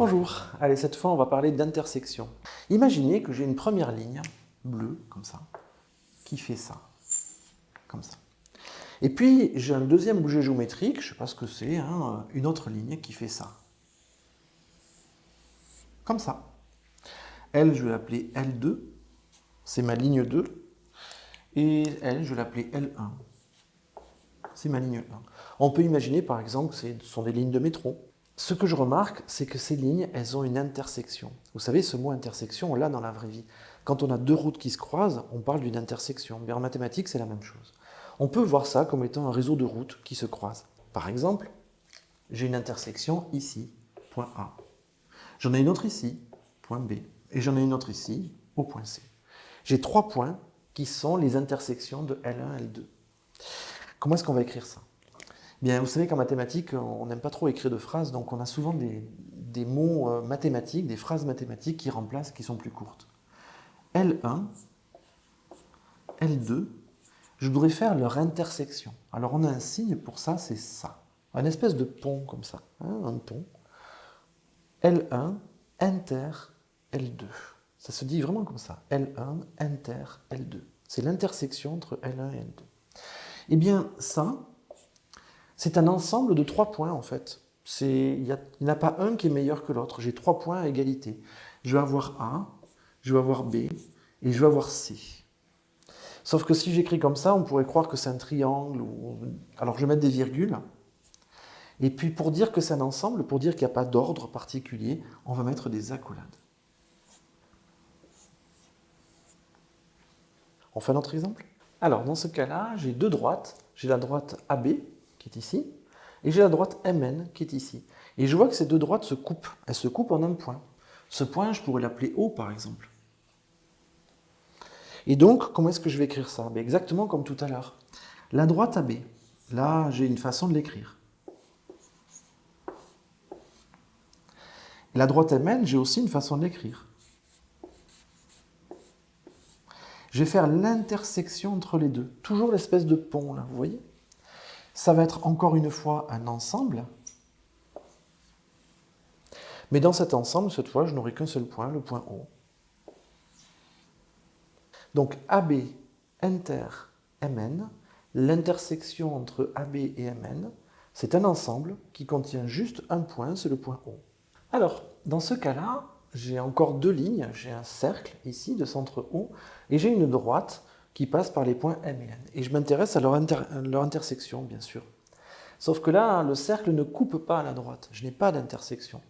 Bonjour, allez cette fois on va parler d'intersection. Imaginez que j'ai une première ligne bleue, comme ça, qui fait ça, comme ça. Et puis j'ai un deuxième objet géométrique, je ne sais pas ce que c'est, une autre ligne qui fait ça. Comme ça. Elle, je vais l'appeler L2, c'est ma ligne 2, et elle, je vais l'appeler L1, c'est ma ligne 1. On peut imaginer par exemple que ce sont des lignes de métro. Ce que je remarque, c'est que ces lignes, elles ont une intersection. Vous savez, ce mot intersection, on l'a dans la vraie vie. Quand on a deux routes qui se croisent, on parle d'une intersection. Mais en mathématiques, c'est la même chose. On peut voir ça comme étant un réseau de routes qui se croisent. Par exemple, j'ai une intersection ici, point A. J'en ai une autre ici, point B. Et j'en ai une autre ici, au point C. J'ai trois points qui sont les intersections de L1 et L2. Comment est-ce qu'on va écrire ça ? Bien, vous savez qu'en mathématiques, on n'aime pas trop écrire de phrases, donc on a souvent des mots mathématiques, des phrases mathématiques qui remplacent, qui sont plus courtes. L1, L2, je voudrais faire leur intersection. Alors on a un signe pour ça, c'est ça. Un espèce de pont comme ça, un pont. L1, inter, L2. Ça se dit vraiment comme ça. L1, inter, L2. C'est l'intersection entre L1 et L2. Eh bien, ça, c'est un ensemble de trois points, en fait. Il n'y en a pas un qui est meilleur que l'autre. J'ai trois points à égalité. Je vais avoir A, je vais avoir B, et je vais avoir C. Sauf que si j'écris comme ça, on pourrait croire que c'est un triangle. Alors, je vais mettre des virgules. Et puis, pour dire que c'est un ensemble, pour dire qu'il n'y a pas d'ordre particulier, on va mettre des accolades. On fait un autre exemple ? Alors, dans ce cas-là, j'ai deux droites. J'ai la droite AB, qui est ici, et j'ai la droite MN, qui est ici. Et je vois que ces deux droites se coupent. Elles se coupent en un point. Ce point, je pourrais l'appeler O, par exemple. Et donc, comment est-ce que je vais écrire ça ? Exactement comme tout à l'heure. La droite AB, là, j'ai une façon de l'écrire. La droite MN, j'ai aussi une façon de l'écrire. Je vais faire l'intersection entre les deux. Toujours l'espèce de pont, là, vous voyez ? Ça va être encore une fois un ensemble. Mais dans cet ensemble, cette fois, je n'aurai qu'un seul point, le point O. Donc AB, inter, MN, l'intersection entre AB et MN, c'est un ensemble qui contient juste un point, c'est le point O. Alors, dans ce cas-là, j'ai encore deux lignes, j'ai un cercle ici de centre O, et j'ai une droite qui passe par les points M et N. Et je m'intéresse à leur intersection, bien sûr. Sauf que là, le cercle ne coupe pas à la droite, je n'ai pas d'intersection.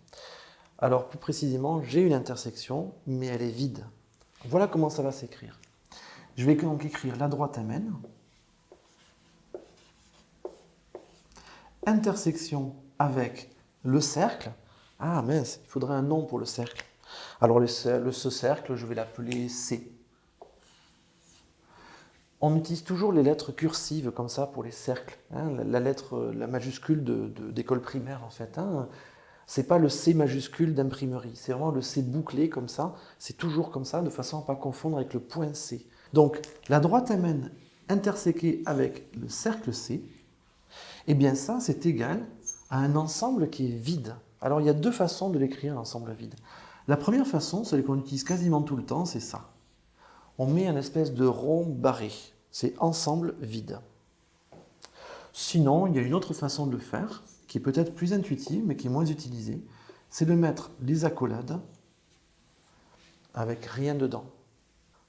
Alors, plus précisément, j'ai une intersection, mais elle est vide. Voilà comment ça va s'écrire. Je vais donc écrire la droite MN, intersection avec le cercle. Ah mince, il faudrait un nom pour le cercle. Alors ce cercle, je vais l'appeler C. On utilise toujours les lettres cursives comme ça pour les cercles. La majuscule d'école primaire en fait. C'est pas le C majuscule d'imprimerie, c'est vraiment le C bouclé comme ça. C'est toujours comme ça, de façon à ne pas confondre avec le point C. Donc, la droite MN interséquée avec le cercle C, eh bien ça, c'est égal à un ensemble qui est vide. Alors, il y a deux façons de l'écrire, l'ensemble vide. La première façon, celle qu'on utilise quasiment tout le temps, c'est ça. On met un espèce de rond barré. C'est ensemble vide. Sinon, il y a une autre façon de le faire, qui est peut-être plus intuitive, mais qui est moins utilisée, c'est de mettre les accolades avec rien dedans.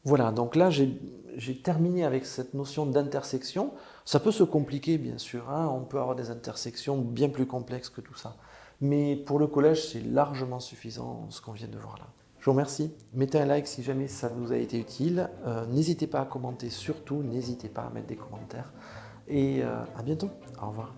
Voilà, donc là, j'ai terminé avec cette notion d'intersection. Ça peut se compliquer, bien sûr. On peut avoir des intersections bien plus complexes que tout ça. Mais pour le collège, c'est largement suffisant ce qu'on vient de voir là. Je vous remercie. Mettez un like si jamais ça vous a été utile. N'hésitez pas à commenter, surtout, n'hésitez pas à mettre des commentaires. Et à bientôt. Au revoir.